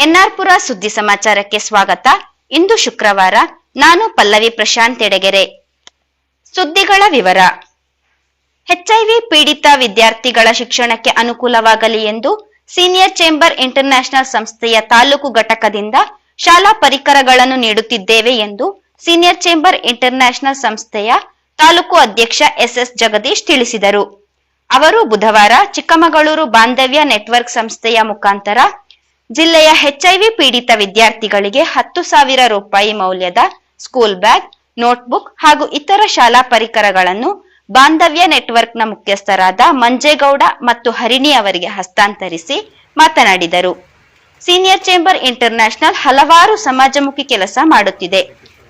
ಎನ್ಆರ್ಪುರ ಸುದ್ದಿ ಸಮಾಚಾರಕ್ಕೆ ಸ್ವಾಗತ. ಇಂದು ಶುಕ್ರವಾರ. ನಾನು ಪಲ್ಲವಿ ಪ್ರಶಾಂತ್ ಎಡಗೆರೆ. ಸುದ್ದಿಗಳ ವಿವರ. ಎಚ್ಐವಿ ಪೀಡಿತ ವಿದ್ಯಾರ್ಥಿಗಳ ಶಿಕ್ಷಣಕ್ಕೆ ಅನುಕೂಲವಾಗಲಿ ಎಂದು ಸೀನಿಯರ್ ಚೇಂಬರ್ ಇಂಟರ್ನ್ಯಾಷನಲ್ ಸಂಸ್ಥೆಯ ತಾಲೂಕು ಘಟಕದಿಂದ ಶಾಲಾ ಪರಿಕರಗಳನ್ನು ನೀಡುತ್ತಿದ್ದೇವೆ ಎಂದು ಸೀನಿಯರ್ ಚೇಂಬರ್ ಇಂಟರ್ನ್ಯಾಷನಲ್ ಸಂಸ್ಥೆಯ ತಾಲೂಕು ಅಧ್ಯಕ್ಷ ಎಸ್ಎಸ್ ಜಗದೀಶ್ ತಿಳಿಸಿದರು. ಅವರು ಬುಧವಾರ ಚಿಕ್ಕಮಗಳೂರು ಬಾಂಧವ್ಯ ನೆಟ್ವರ್ಕ್ ಸಂಸ್ಥೆಯ ಮುಖಾಂತರ ಜಿಲ್ಲೆಯ ಎಚ್ಐವಿ ಪೀಡಿತ ವಿದ್ಯಾರ್ಥಿಗಳಿಗೆ 10,000 ರೂಪಾಯಿ ಮೌಲ್ಯದ ಸ್ಕೂಲ್ ಬ್ಯಾಗ್, ನೋಟ್ಬುಕ್ ಹಾಗೂ ಇತರ ಶಾಲಾ ಪರಿಕರಗಳನ್ನು ಬಾಂಧವ್ಯ ನೆಟ್ವರ್ಕ್ನ ಮುಖ್ಯಸ್ಥರಾದ ಮಂಜೇಗೌಡ ಮತ್ತು ಹರಿಣಿ ಅವರಿಗೆ ಹಸ್ತಾಂತರಿಸಿ ಮಾತನಾಡಿದರು. ಸೀನಿಯರ್ ಚೇಂಬರ್ ಇಂಟರ್ನ್ಯಾಷನಲ್ ಹಲವಾರು ಸಮಾಜಮುಖಿ ಕೆಲಸ ಮಾಡುತ್ತಿದೆ.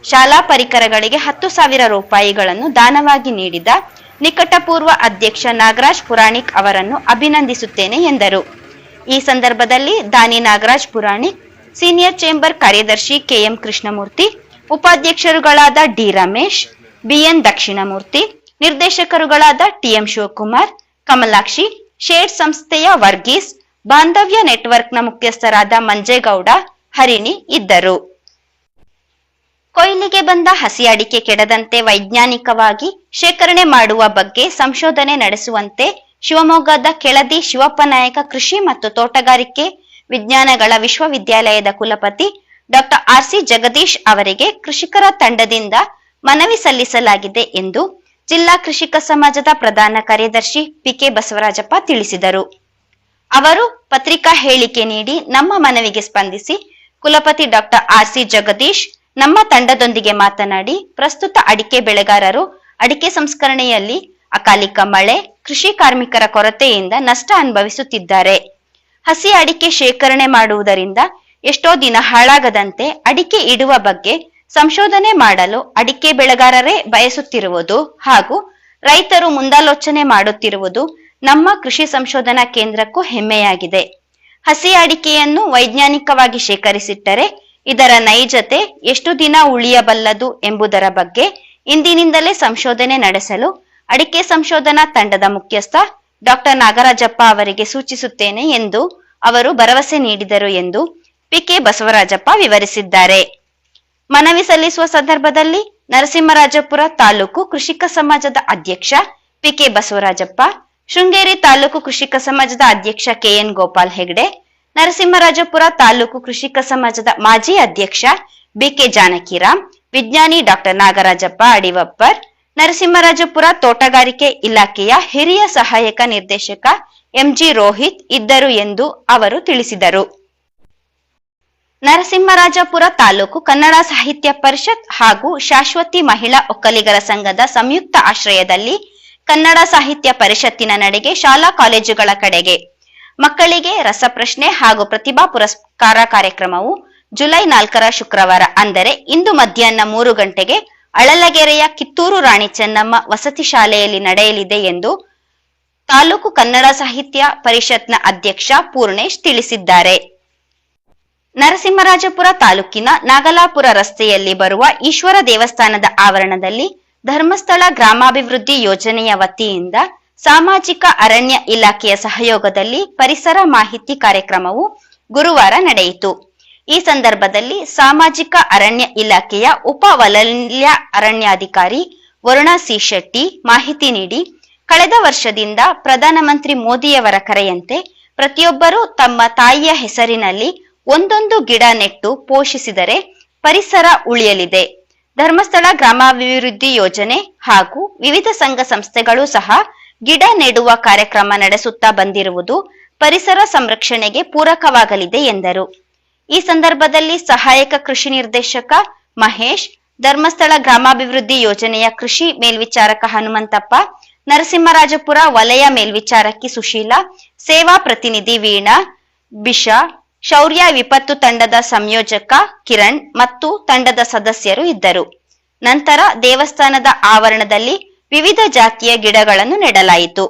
ಶಾಲಾ ಪರಿಕರಗಳಿಗೆ 10,000 ರೂಪಾಯಿಗಳನ್ನು ದಾನವಾಗಿ ನೀಡಿದ ನಿಕಟಪೂರ್ವ ಅಧ್ಯಕ್ಷ ನಾಗರಾಜ್ ಪುರಾಣಿಕ್ ಅವರನ್ನು ಅಭಿನಂದಿಸುತ್ತೇನೆ ಎಂದರು. ಈ ಸಂದರ್ಭದಲ್ಲಿ ದಾನಿ ನಾಗರಾಜ್ ಪುರಾಣಿಕ್, ಸೀನಿಯರ್ ಚೇಂಬರ್ ಕಾರ್ಯದರ್ಶಿ ಕೆಎಂ ಕೃಷ್ಣಮೂರ್ತಿ, ಉಪಾಧ್ಯಕ್ಷರುಗಳಾದ ಡಿ ರಮೇಶ್, ಬಿಎನ್ ದಕ್ಷಿಣಮೂರ್ತಿ, ನಿರ್ದೇಶಕರುಗಳಾದ ಟಿಎಂ ಶಿವಕುಮಾರ್, ಕಮಲಾಕ್ಷಿ, ಶೇಡ್ ಸಂಸ್ಥೆಯ ವರ್ಗೀಸ್, ಬಾಂಧವ್ಯ ನೆಟ್ವರ್ಕ್ನ ಮುಖ್ಯಸ್ಥರಾದ ಮಂಜೇಗೌಡ, ಹರಿಣಿ ಇದ್ದರು. ಕೊಯ್ಲಿಗೆ ಬಂದ ಹಸಿ ಅಡಿಕೆ ಕೆಡದಂತೆ ವೈಜ್ಞಾನಿಕವಾಗಿ ಶೇಖರಣೆ ಮಾಡುವ ಬಗ್ಗೆ ಸಂಶೋಧನೆ ನಡೆಸುವಂತೆ ಶಿವಮೊಗ್ಗದ ಕೆಳದಿ ಶಿವಪ್ಪನಾಯಕ ಕೃಷಿ ಮತ್ತು ತೋಟಗಾರಿಕೆ ವಿಜ್ಞಾನಗಳ ವಿಶ್ವವಿದ್ಯಾಲಯದ ಕುಲಪತಿ ಡಾಕ್ಟರ್ ಆರ್.ಸಿ. ಜಗದೀಶ್ ಅವರಿಗೆ ಕೃಷಿಕರ ತಂಡದಿಂದ ಮನವಿ ಸಲ್ಲಿಸಲಾಗಿದೆ ಎಂದು ಜಿಲ್ಲಾ ಕೃಷಿಕ ಸಮಾಜದ ಪ್ರಧಾನ ಕಾರ್ಯದರ್ಶಿ ಪಿಕೆ ಬಸವರಾಜಪ್ಪ ತಿಳಿಸಿದರು. ಅವರು ಪತ್ರಿಕಾ ಹೇಳಿಕೆ ನೀಡಿ ನಮ್ಮ ಮನವಿಗೆ ಸ್ಪಂದಿಸಿ ಕುಲಪತಿ ಡಾಕ್ಟರ್ ಆರ್.ಸಿ. ಜಗದೀಶ್ ನಮ್ಮ ತಂಡದೊಂದಿಗೆ ಮಾತನಾಡಿ, ಪ್ರಸ್ತುತ ಅಡಿಕೆ ಬೆಳೆಗಾರರು ಅಡಿಕೆ ಸಂಸ್ಕರಣೆಯಲ್ಲಿ ಅಕಾಲಿಕ ಮಳೆ, ಕೃಷಿ ಕಾರ್ಮಿಕರ ಕೊರತೆಯಿಂದ ನಷ್ಟ ಅನುಭವಿಸುತ್ತಿದ್ದಾರೆ. ಹಸಿ ಅಡಿಕೆ ಶೇಖರಣೆ ಮಾಡುವುದರಿಂದ ಎಷ್ಟೋ ದಿನ ಹಾಳಾಗದಂತೆ ಅಡಿಕೆ ಇಡುವ ಬಗ್ಗೆ ಸಂಶೋಧನೆ ಮಾಡಲು ಅಡಿಕೆ ಬೆಳೆಗಾರರೇ ಬಯಸುತ್ತಿರುವುದು ಹಾಗೂ ರೈತರು ಮುಂದಾಲೋಚನೆ ಮಾಡುತ್ತಿರುವುದು ನಮ್ಮ ಕೃಷಿ ಸಂಶೋಧನಾ ಕೇಂದ್ರಕ್ಕೂ ಹೆಮ್ಮೆಯಾಗಿದೆ. ಹಸಿ ಅಡಿಕೆಯನ್ನು ವೈಜ್ಞಾನಿಕವಾಗಿ ಶೇಖರಿಸಿಟ್ಟರೆ ಇದರ ನೈಜತೆ ಎಷ್ಟು ದಿನ ಉಳಿಯಬಲ್ಲದು ಎಂಬುದರ ಬಗ್ಗೆ ಇಂದಿನಿಂದಲೇ ಸಂಶೋಧನೆ ನಡೆಸಲು ಅಡಿಕೆ ಸಂಶೋಧನಾ ತಂಡದ ಮುಖ್ಯಸ್ಥ ಡಾಕ್ಟರ್ ನಾಗರಾಜಪ್ಪ ಅವರಿಗೆ ಸೂಚಿಸುತ್ತೇನೆ ಎಂದು ಅವರು ಭರವಸೆ ನೀಡಿದರು ಎಂದು ಪಿಕೆ ಬಸವರಾಜಪ್ಪ ವಿವರಿಸಿದ್ದಾರೆ. ಮನವಿ ಸಲ್ಲಿಸುವ ಸಂದರ್ಭದಲ್ಲಿ ನರಸಿಂಹರಾಜಪುರ ತಾಲೂಕು ಕೃಷಿಕ ಸಮಾಜದ ಅಧ್ಯಕ್ಷ ಪಿಕೆ ಬಸವರಾಜಪ್ಪ, ಶೃಂಗೇರಿ ತಾಲೂಕು ಕೃಷಿಕ ಸಮಾಜದ ಅಧ್ಯಕ್ಷ ಕೆಎನ್ ಗೋಪಾಲ್ ಹೆಗ್ಡೆ, ನರಸಿಂಹರಾಜಪುರ ತಾಲೂಕು ಕೃಷಿಕ ಸಮಾಜದ ಮಾಜಿ ಅಧ್ಯಕ್ಷ ಬಿಕೆ ಜಾನಕಿರಾಮ್, ವಿಜ್ಞಾನಿ ಡಾಕ್ಟರ್ ನಾಗರಾಜಪ್ಪ ಅಡಿವಪ್ಪರ್, ನರಸಿಂಹರಾಜಪುರ ತೋಟಗಾರಿಕೆ ಇಲಾಖೆಯ ಹಿರಿಯ ಸಹಾಯಕ ನಿರ್ದೇಶಕ ಎಂಜಿ ರೋಹಿತ್ ಇದ್ದರು ಎಂದು ಅವರು ತಿಳಿಸಿದರು. ನರಸಿಂಹರಾಜಪುರ ತಾಲೂಕು ಕನ್ನಡ ಸಾಹಿತ್ಯ ಪರಿಷತ್ ಹಾಗೂ ಶಾಶ್ವತಿ ಮಹಿಳಾ ಒಕ್ಕಲಿಗರ ಸಂಘದ ಸಂಯುಕ್ತ ಆಶ್ರಯದಲ್ಲಿ ಕನ್ನಡ ಸಾಹಿತ್ಯ ಪರಿಷತ್ತಿನ ನಡೆಗೆ ಶಾಲಾ ಕಾಲೇಜುಗಳ ಕಡೆಗೆ ಮಕ್ಕಳಿಗೆ ರಸಪ್ರಶ್ನೆ ಹಾಗೂ ಪ್ರತಿಭಾ ಪುರಸ್ಕಾರ ಕಾರ್ಯಕ್ರಮವು ಜುಲೈ 4 ಶುಕ್ರವಾರ ಅಂದರೆ ಇಂದು ಮಧ್ಯಾಹ್ನ 3 ಗಂಟೆಗೆ ಅಳಲಗೆರೆಯ ಕಿತ್ತೂರು ರಾಣಿ ಚೆನ್ನಮ್ಮ ವಸತಿ ಶಾಲೆಯಲ್ಲಿ ನಡೆಯಲಿದೆ ಎಂದು ತಾಲೂಕು ಕನ್ನಡ ಸಾಹಿತ್ಯ ಪರಿಷತ್ನ ಅಧ್ಯಕ್ಷ ಪೂರ್ಣೇಶ್ ತಿಳಿಸಿದ್ದಾರೆ. ನರಸಿಂಹರಾಜಪುರ ತಾಲೂಕಿನ ನಾಗಲಾಪುರ ರಸ್ತೆಯಲ್ಲಿ ಬರುವ ಈಶ್ವರ ದೇವಸ್ಥಾನದ ಆವರಣದಲ್ಲಿ ಧರ್ಮಸ್ಥಳ ಗ್ರಾಮಾಭಿವೃದ್ಧಿ ಯೋಜನೆಯ ವತಿಯಿಂದ ಸಾಮಾಜಿಕ ಅರಣ್ಯ ಇಲಾಖೆಯ ಸಹಯೋಗದಲ್ಲಿ ಪರಿಸರ ಮಾಹಿತಿ ಕಾರ್ಯಕ್ರಮವು ಗುರುವಾರ ನಡೆಯಿತು. ಈ ಸಂದರ್ಭದಲ್ಲಿ ಸಾಮಾಜಿಕ ಅರಣ್ಯ ಇಲಾಖೆಯ ಉಪ ವಲಯ ಅರಣ್ಯಾಧಿಕಾರಿ ವರುಣಾ ಸಿ ಶೆಟ್ಟಿ ಮಾಹಿತಿ ನೀಡಿ, ಕಳೆದ ವರ್ಷದಿಂದ ಪ್ರಧಾನಮಂತ್ರಿ ಮೋದಿಯವರ ಕರೆಯಂತೆ ಪ್ರತಿಯೊಬ್ಬರೂ ತಮ್ಮ ತಾಯಿಯ ಹೆಸರಿನಲ್ಲಿ ಒಂದೊಂದು ಗಿಡ ನೆಟ್ಟು ಪೋಷಿಸಿದರೆ ಪರಿಸರ ಉಳಿಯಲಿದೆ. ಧರ್ಮಸ್ಥಳ ಗ್ರಾಮಾಭಿವೃದ್ಧಿ ಯೋಜನೆ ಹಾಗೂ ವಿವಿಧ ಸಂಘ ಸಂಸ್ಥೆಗಳು ಸಹ ಗಿಡ ನೆಡುವ ಕಾರ್ಯಕ್ರಮ ನಡೆಸುತ್ತಾ ಬಂದಿರುವುದು ಪರಿಸರ ಸಂರಕ್ಷಣೆಗೆ ಪೂರಕವಾಗಲಿದೆ ಎಂದರು. ಈ ಸಂದರ್ಭದಲ್ಲಿ ಸಹಾಯಕ ಕೃಷಿ ನಿರ್ದೇಶಕ ಮಹೇಶ್, ಧರ್ಮಸ್ಥಳ ಗ್ರಾಮಾಭಿವೃದ್ಧಿ ಯೋಜನೆಯ ಕೃಷಿ ಮೇಲ್ವಿಚಾರಕ ಹನುಮಂತಪ್ಪ, ನರಸಿಂಹರಾಜಪುರ ವಲಯ ಮೇಲ್ವಿಚಾರಕಿ ಸುಶೀಲಾ, ಸೇವಾ ಪ್ರತಿನಿಧಿ ವೀಣಾ, ಬಿಶಾ, ಶೌರ್ಯ ವಿಪತ್ತು ತಂಡದ ಸಂಯೋಜಕ ಕಿರಣ್ ಮತ್ತು ತಂಡದ ಸದಸ್ಯರು ಇದ್ದರು. ನಂತರ ದೇವಸ್ಥಾನದ ಆವರಣದಲ್ಲಿ ವಿವಿಧ ಜಾತಿಯ ಗಿಡಗಳನ್ನು ನೆಡಲಾಯಿತು.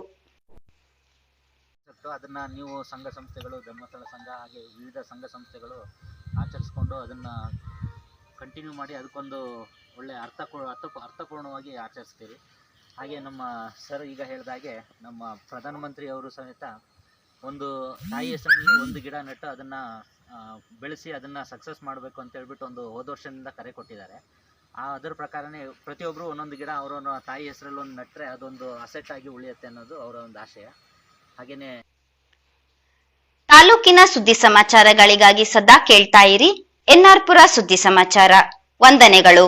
ಅದನ್ನ ನೀವು ಸಂಘ ಸಂಸ್ಥೆಗಳು, ಧರ್ಮಸ್ಥಳ ಸಂಘ ಹಾಗೆ ವಿವಿಧ ಸಂಘ ಸಂಸ್ಥೆಗಳು ಆಚರಿಸ್ಕೊಂಡು ಅದನ್ನ ಕಂಟಿನ್ಯೂ ಮಾಡಿ ಅದಕ್ಕೊಂದು ಒಳ್ಳೆ ಅರ್ಥಪೂರ್ಣವಾಗಿ ಆಚರಿಸ್ತೀವಿ. ಹಾಗೆ ನಮ್ಮ ಸರ್ ಈಗ ಹೇಳಿದಾಗೆ ನಮ್ಮ ಪ್ರಧಾನಮಂತ್ರಿ ಅವರು ಸಮೇತ ಒಂದು ತಾಯಿ ಹೆಸರಿನಲ್ಲಿ ಒಂದು ಗಿಡ ನೆಟ್ಟು ಅದನ್ನು ಬೆಳೆಸಿ ಅದನ್ನು ಸಕ್ಸಸ್ ಮಾಡಬೇಕು ಅಂತ ಹೇಳ್ಬಿಟ್ಟು ಒಂದು ಹೋದ ವರ್ಷದಿಂದ ಕರೆ ಕೊಟ್ಟಿದ್ದಾರೆ. ಅದರ ಪ್ರಕಾರನೇ ಪ್ರತಿಯೊಬ್ಬರು ಒಂದೊಂದು ಗಿಡ ಅವರವರ ತಾಯಿ ಹೆಸರಲ್ಲಿ ಒಂದು ನೆಟ್ಟರೆ ಅದೊಂದು ಅಸೆಟ್ ಆಗಿ ಉಳಿಯುತ್ತೆ ಅನ್ನೋದು ಅವರ ಒಂದು ಆಶಯ. ಹಾಗೆಯೇ ತಾಲೂಕಿನ ಸುದ್ದಿ ಸಮಾಚಾರಗಳಿಗಾಗಿ ಸದಾ ಕೇಳ್ತಾ ಇರಿ ಎನ್ಆರ್ ಪುರ ಸುದ್ದಿ ಸಮಾಚಾರ. ವಂದನೆಗಳು.